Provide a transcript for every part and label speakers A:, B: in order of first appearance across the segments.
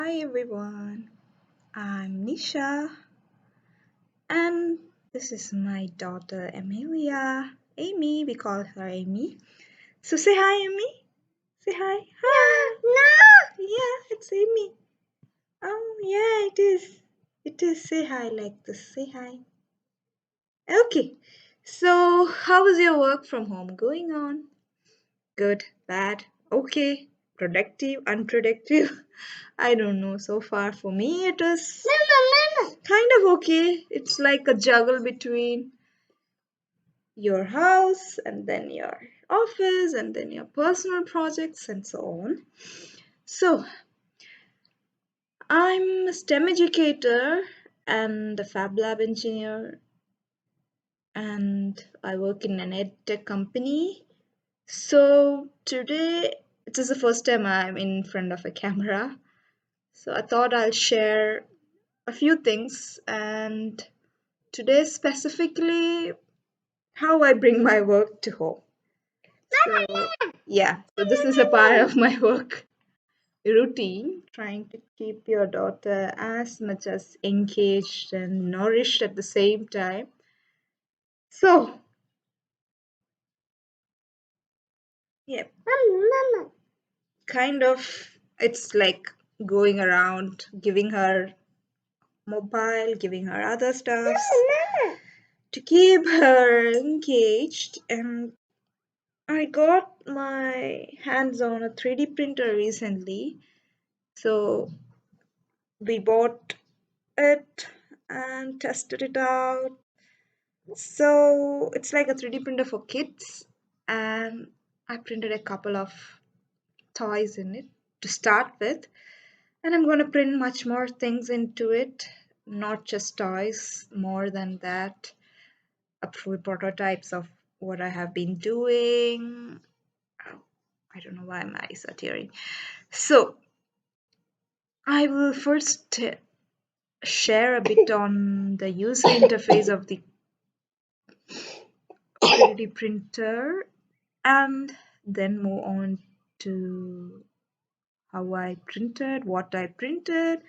A: Hi everyone, I'm Nisha and this is my daughter Amelia. Amy, we call her Amy. So say hi, Amy. Say hi. Hi. No. Yeah, it's Amy. Oh, yeah, it is. It is. Say hi like this. Say hi. Okay. So, how is your work from home going on? Good, bad, okay, productive, unproductive. I don't know. So far, for me, it is kind of okay. It's like a juggle between your house and then your office and then your personal projects and so on. So, I'm a STEM educator and a Fab Lab engineer, and I work in an ed tech company. So, today it is the first time I'm in front of a camera. So, I thought I'll share a few things, and today specifically how I bring my work to home. So, yeah, so this is a part of my work routine, trying to keep your daughter as much as engaged and nourished at the same time. So, yeah, kind of it's like going around giving her mobile, giving her other stuff to keep her engaged. And I got my hands on a 3D printer recently. So we bought it and tested it out. So it's like a 3D printer for kids, and I printed a couple of toys in it to start with, and I'm going to print much more things into it, not just toys, more than that, full prototypes of what I have been doing. Oh, I don't know why my eyes are tearing. So I will first share a bit on the user interface of the 3D printer and then move on to how I printed, what I printed,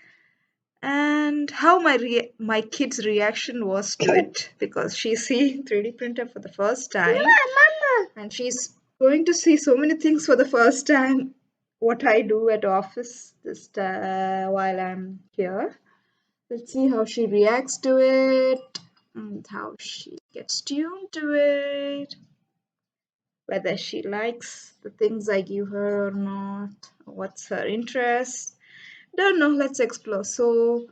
A: and how my kid's reaction was to it because she's seeing 3D printer for the first time. And she's going to see so many things for the first time. What I do at office this while I'm here. Let's see how she reacts to it and how she gets tuned to it, whether she likes the things I give her or not, what's her interest. Don't know, let's explore. So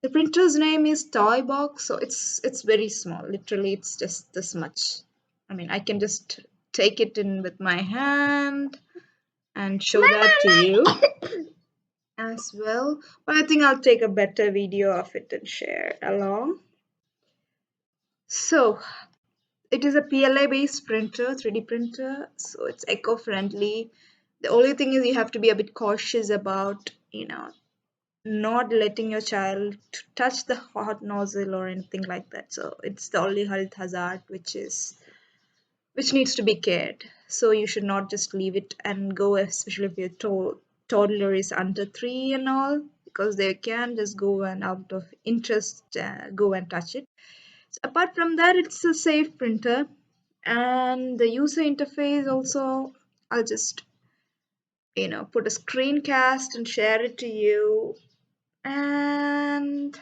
A: the printer's name is Toy Box, so it's very small. Literally it's just this much. I mean, I can just take it in with my hand and show that to you as well. But I think I'll take a better video of it and share along. So it is a PLA based printer, 3D printer, so it's eco-friendly. The only thing is you have to be a bit cautious about, not letting your child touch the hot nozzle or anything like that. So it's the only health hazard which needs to be cared. So you should not just leave it and go, especially if your toddler is under 3 and all, because they can just go and out of interest go and touch it. So apart from that, it's a safe printer, and the user interface also. I'll just put a screencast and share it to you, and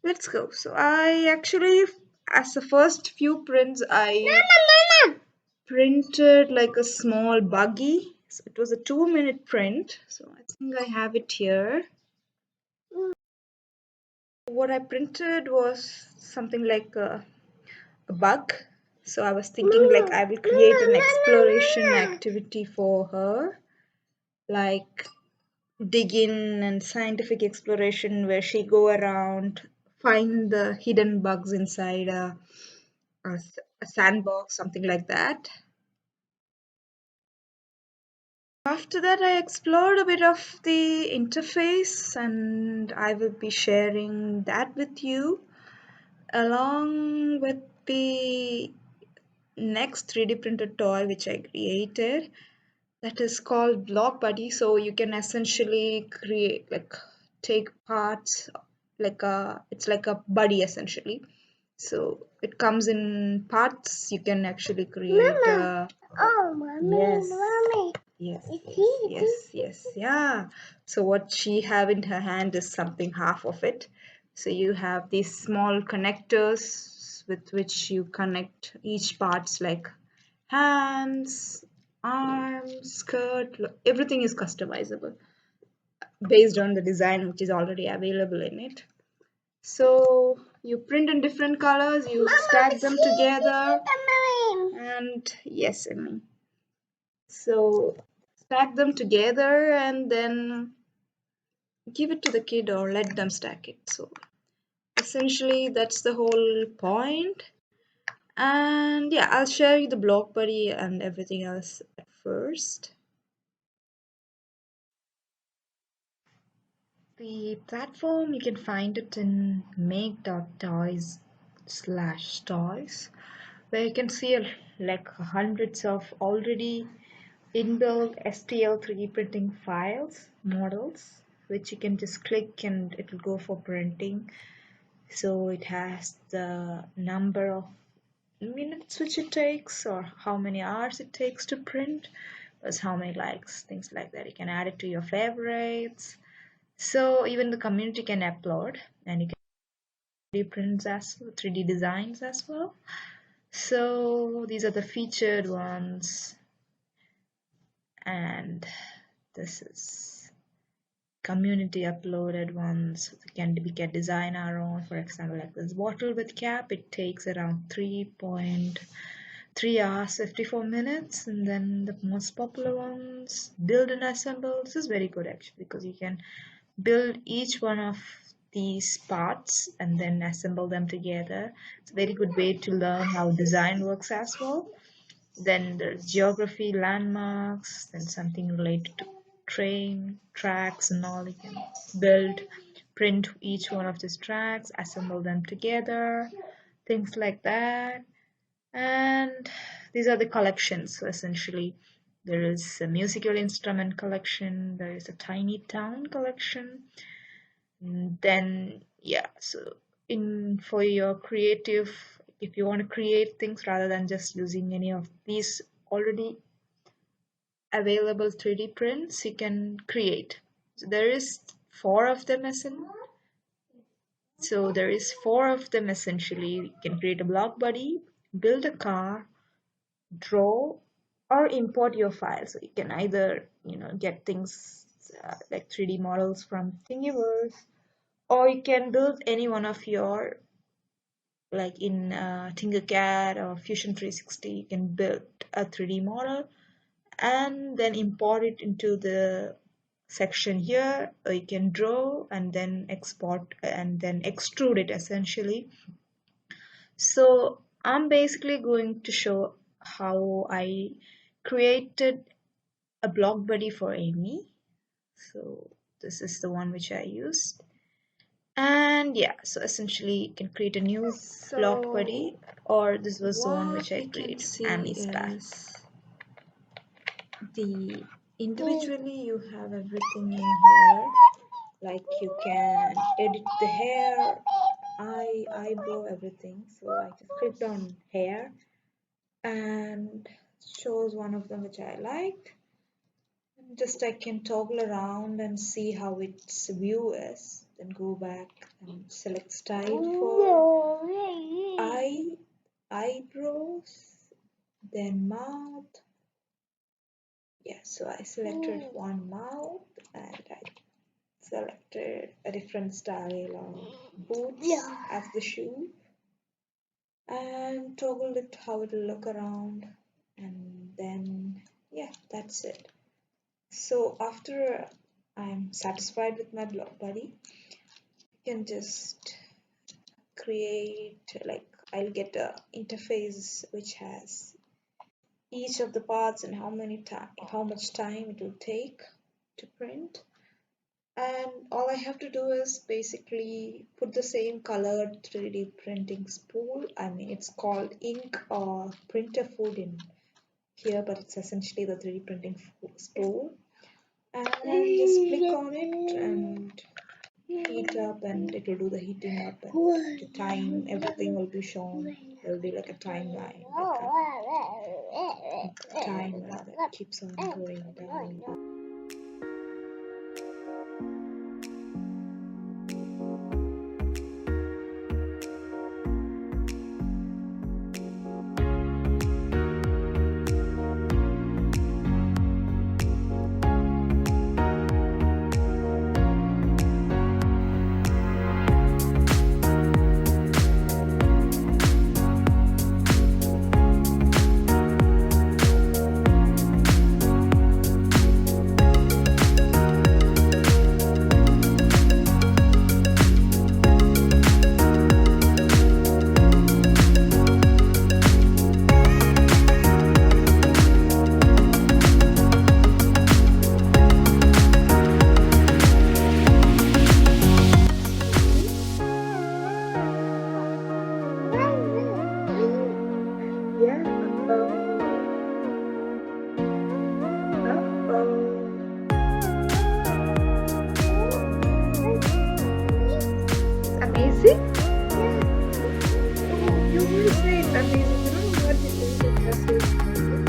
A: let's go. So I actually, as the first few prints, I printed like a small buggy. So it was a 2-minute print. So I think I have it here. What I printed was something like a bug. So I was thinking like I will create an exploration activity for her, like dig in and scientific exploration where she go around, find the hidden bugs inside a sandbox, something like that. After that, I explored a bit of the interface, and I will be sharing that with you along with the next 3D printed toy which I created, that is called Block Buddy. So you can essentially create like take parts like it's like a buddy essentially. So it comes in parts. You can actually create. Oh, mommy, yes, mommy. Yes, yes, yeah. So what she have in her hand is something half of it. So you have these small connectors with which you connect each parts like hands, arms, skirt, everything is customizable based on the design which is already available in it. So you print in different colors, you stack them together, and yes, I mean, so stack them together and then give it to the kid or let them stack it. So essentially, that's the whole point. And yeah, I'll share you the block buddy and everything else at first. The platform you can find it in make.toys/toys, where you can see like hundreds of already inbuilt STL 3D printing files models, which you can just click and it will go for printing. So it has the number of minutes which it takes or how many hours it takes to print, plus how many likes, things like that. You can add it to your favorites. So even the community can upload and you can 3D prints as well, 3D designs as well. So these are the featured ones, and this is community uploaded ones. We can design our own. For example, like this bottle with cap, it takes around 3.3 hours 54 minutes. And then the most popular ones, build and assemble. This is very good actually, because you can build each one of these parts and then assemble them together. It's a very good way to learn how design works as well. Then there's geography, landmarks, then something related to train, tracks, and all. You can build, print each one of these tracks, assemble them together, things like that. And these are the collections. So essentially, there is a musical instrument collection, there is a tiny town collection. Then, yeah, so in for your creative, if you want to create things rather than just using any of these already available 3D prints, you can create. So there is four of them essentially. You can create a block buddy, build a car, draw, or import your file. So you can either get things like 3D models from Thingiverse, or you can build any one of your, like in Tinkercad or Fusion 360, you can build a 3D model and then import it into the section here. Or you can draw and then export and then extrude it essentially. So I'm basically going to show how I created a block buddy for Amy. So this is the one which I used. And yeah, so essentially you can create a new block buddy, or this was the one which I created, Amy's pack. The individually you have everything in here, like you can edit the hair, eyebrow, everything. So I just clicked on hair and shows one of them which I liked. Just I can toggle around and see how its view is, then go back and select style for eyebrows, then mouth. Yeah, so I selected one mouth and I selected a different style of boots as the shoe and toggled it how it will look around, and then yeah, that's it. So after I'm satisfied with my block buddy, you can just create, like I'll get a interface which has each of the parts and how much time it will take to print. And all I have to do is basically put the same colored 3D printing spool. I mean, it's called ink or printer food in here, but it's essentially the 3D printing spool. And just click on it and heat up and it will do the heating up and the time, everything will be shown. There will be like a timeline, like a timer that keeps on going down. Yeah. Uh-oh. Amazing? You will say it's amazing. You don't know what it is. It just says amazing.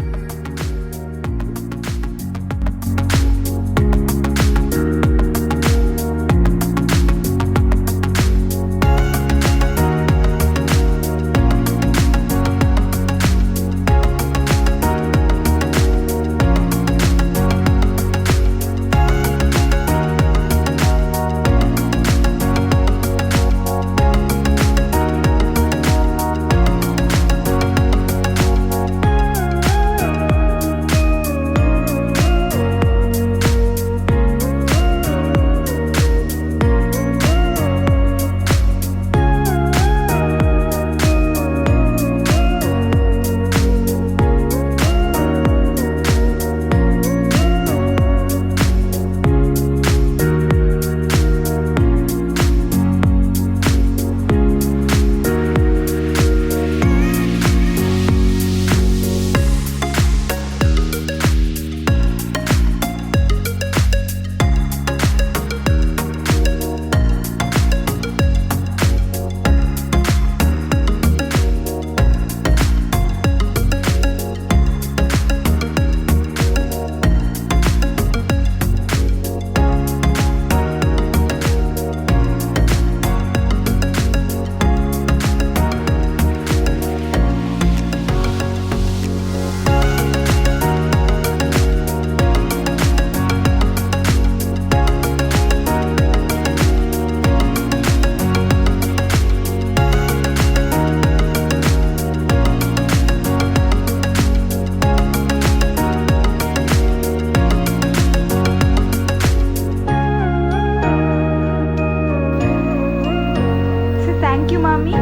A: Say thank you, mommy.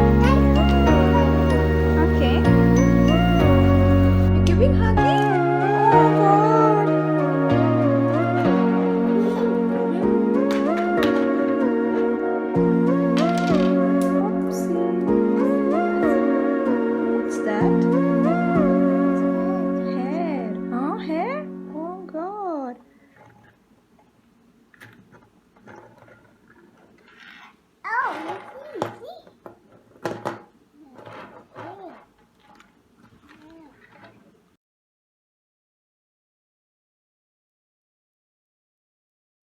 A: Okay. You're giving huggy? Oh,